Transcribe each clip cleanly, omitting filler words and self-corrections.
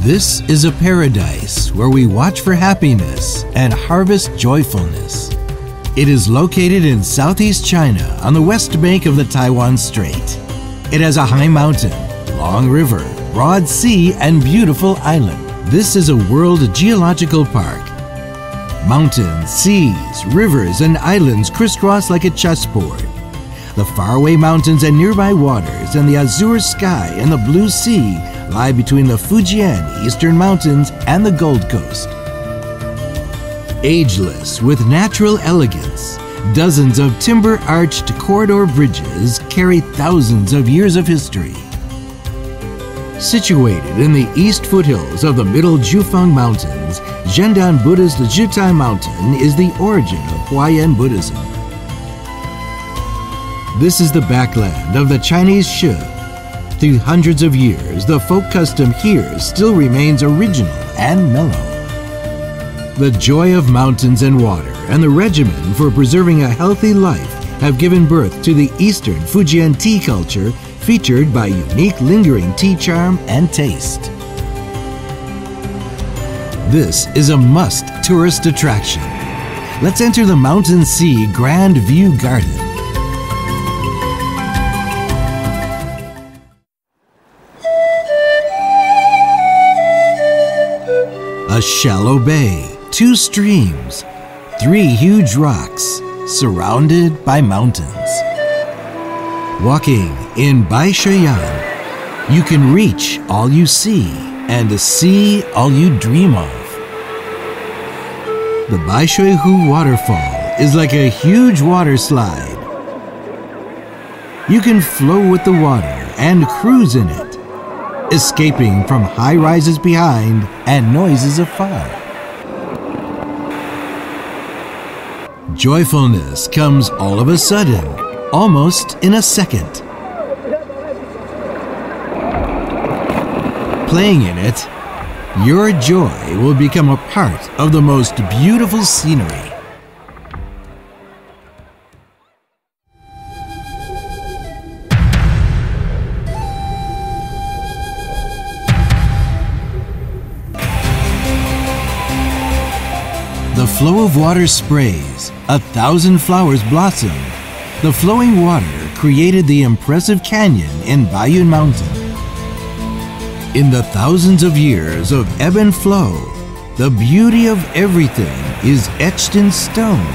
This is a paradise where we watch for happiness and harvest joyfulness. It is located in southeast China on the west bank of the Taiwan Strait. It has a high mountain, long river, broad sea, and beautiful island. This is a World Geological Park. Mountains, seas, rivers, and islands crisscross like a chessboard. The faraway mountains and nearby waters and the azure sky and the blue sea lie between the Fujian Eastern Mountains and the Gold Coast. Ageless with natural elegance, dozens of timber-arched corridor bridges carry thousands of years of history. Situated in the east foothills of the Middle Jufeng Mountains, Zhendan Buddhist Jitai Mountain is the origin of Huayan Buddhism. This is the backland of the Chinese Shi. Through hundreds of years, the folk custom here still remains original and mellow. The joy of mountains and water and the regimen for preserving a healthy life have given birth to the Eastern Fujian tea culture, featured by unique lingering tea charm and taste. This is a must tourist attraction. Let's enter the Mountain Sea Grand View Garden. A shallow bay, 2 streams, 3 huge rocks, surrounded by mountains. Walking in Baishayan, you can reach all you see and see all you dream of. The Baishuihu waterfall is like a huge water slide. You can flow with the water and cruise in it, escaping from high rises behind and noises afar. Joyfulness comes all of a sudden, almost in a second. Playing in it, your joy will become a part of the most beautiful scenery. The flow of water sprays, 1,000 flowers blossom. The flowing water created the impressive canyon in Baiyun Mountain. In the thousands of years of ebb and flow, the beauty of everything is etched in stone.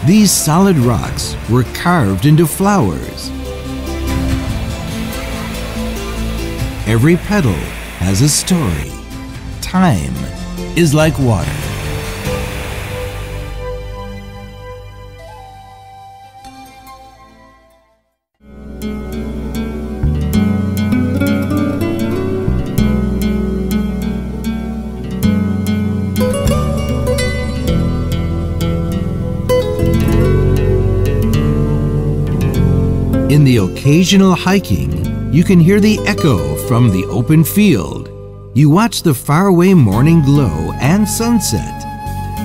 These solid rocks were carved into flowers. Every petal has a story. Time is like water. In the occasional hiking, you can hear the echo from the open field. You watch the faraway morning glow and sunset,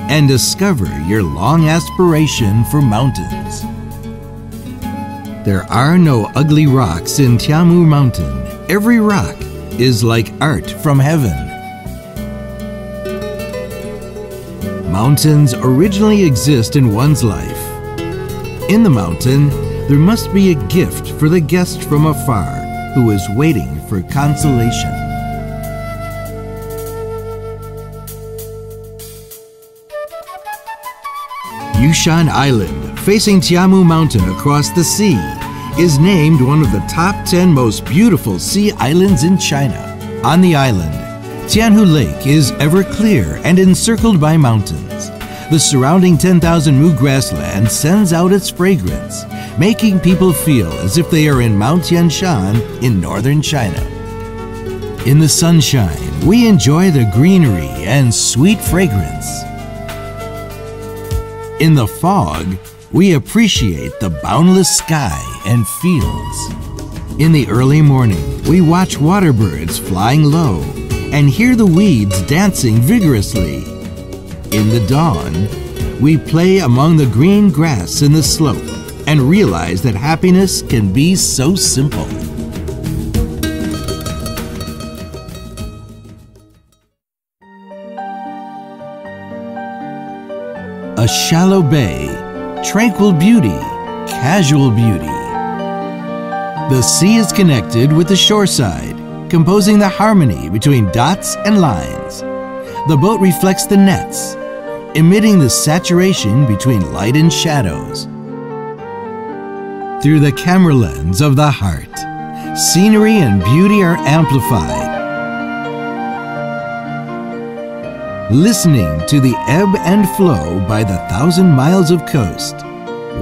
and discover your long aspiration for mountains. There are no ugly rocks in Taimu Mountain. Every rock is like art from heaven. Mountains originally exist in one's life. In the mountain, there must be a gift for the guest from afar who is waiting for consolation. Yushan Island, facing Taimu Mountain across the sea, is named one of the top 10 most beautiful sea islands in China. On the island, Tianhu Lake is ever clear and encircled by mountains. The surrounding 10,000 mu grassland sends out its fragrance, making people feel as if they are in Mount Tianshan in northern China. In the sunshine, we enjoy the greenery and sweet fragrance. In the fog, we appreciate the boundless sky and fields. In the early morning, we watch water birds flying low and hear the weeds dancing vigorously. In the dawn, we play among the green grass in the slope and realize that happiness can be so simple. A shallow bay, tranquil beauty, casual beauty. The sea is connected with the shoreside, composing the harmony between dots and lines. The boat reflects the nets, emitting the saturation between light and shadows. Through the camera lens of the heart, scenery and beauty are amplified. Listening to the ebb and flow by the 1,000 miles of coast,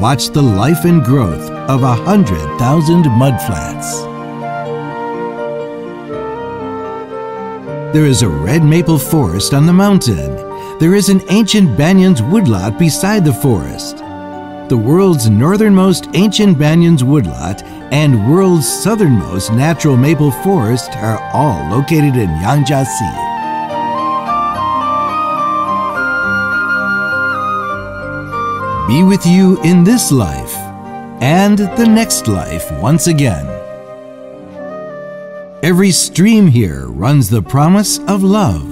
watch the life and growth of 100,000 mudflats. There is a red maple forest on the mountain. There is an ancient banyan's woodlot beside the forest. The world's northernmost ancient banyan's woodlot and world's southernmost natural maple forest are all located in Yangtze. Be with you in this life and the next life once again. Every stream here runs the promise of love.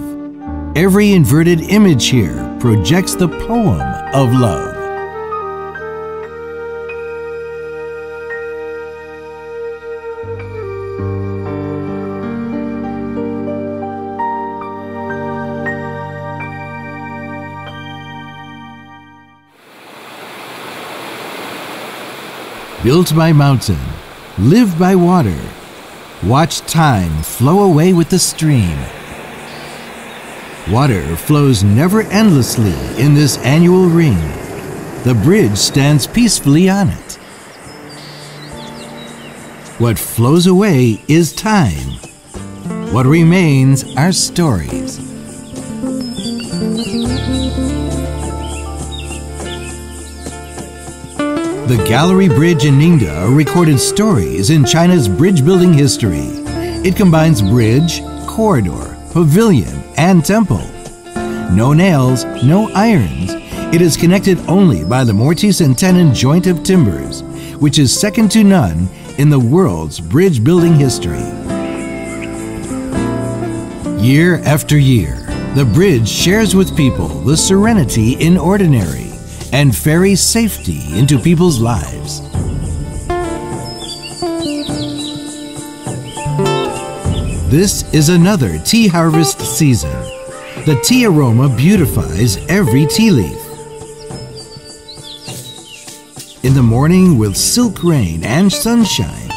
Every inverted image here projects the poem of love. Built by mountain, live by water, watch time flow away with the stream. Water flows never endlessly in this annual ring. The bridge stands peacefully on it. What flows away is time. What remains are stories. The Gallery Bridge in Ningde recorded stories in China's bridge-building history. It combines bridge, corridor, pavilion, and temple. No nails, no irons. It is connected only by the mortise and tenon joint of timbers, which is second to none in the world's bridge-building history. Year after year, the bridge shares with people the serenity in ordinary and ferries safety into people's lives. This is another tea harvest season. The tea aroma beautifies every tea leaf. In the morning, with silk rain and sunshine,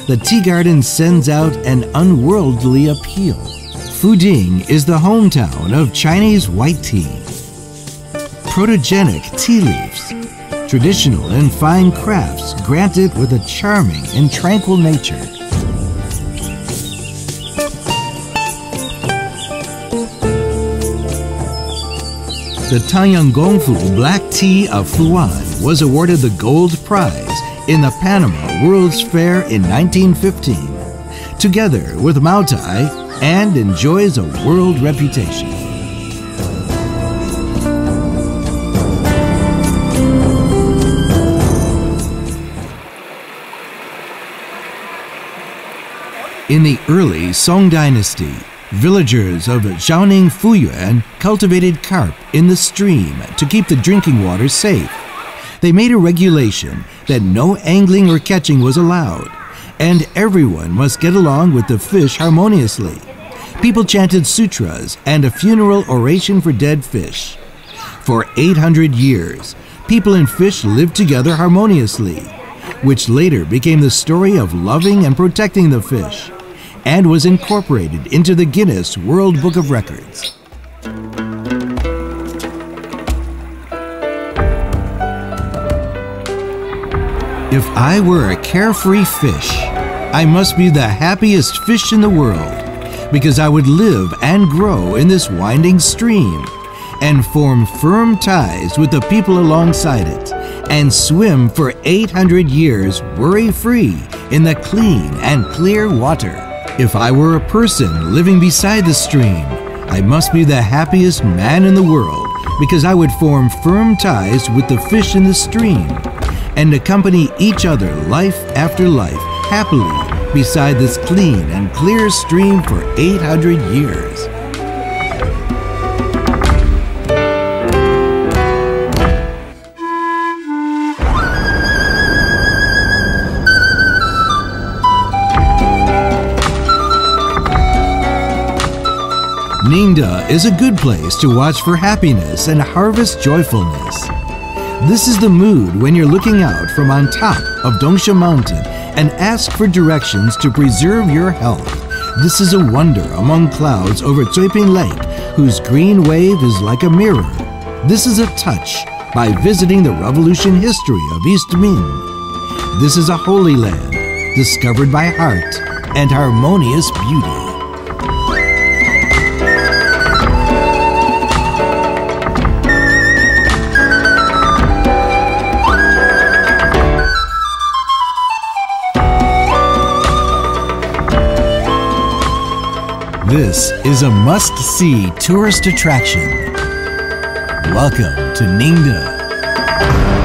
the tea garden sends out an unworldly appeal. Fuding is the hometown of Chinese white tea. Protogenic tea leaves, traditional and fine crafts grant it with a charming and tranquil nature. The Tangyangongfu Black Tea of Fujian was awarded the Gold Prize in the Panama World's Fair in 1915, together with Maotai, and enjoys a world reputation. In the early Song Dynasty, villagers of Zhaoning Fuyuan cultivated carp in the stream to keep the drinking water safe. They made a regulation that no angling or catching was allowed, and everyone must get along with the fish harmoniously. People chanted sutras and a funeral oration for dead fish. For 800 years, people and fish lived together harmoniously, which later became the story of loving and protecting the fish, and was incorporated into the Guinness World Book of Records. If I were a carefree fish, I must be the happiest fish in the world, because I would live and grow in this winding stream, and form firm ties with the people alongside it, and swim for 800 years worry-free in the clean and clear water. If I were a person living beside the stream, I must be the happiest man in the world, because I would form firm ties with the fish in the stream and accompany each other life after life happily beside this clean and clear stream for 800 years. Ningde is a good place to watch for happiness and harvest joyfulness. This is the mood when you're looking out from on top of Taimu Mountain and ask for directions to preserve your health. This is a wonder among clouds over Tuiping Lake, whose green wave is like a mirror. This is a touch by visiting the revolution history of East Ming. This is a holy land discovered by heart and harmonious beauty. This is a must-see tourist attraction. Welcome to Ningde.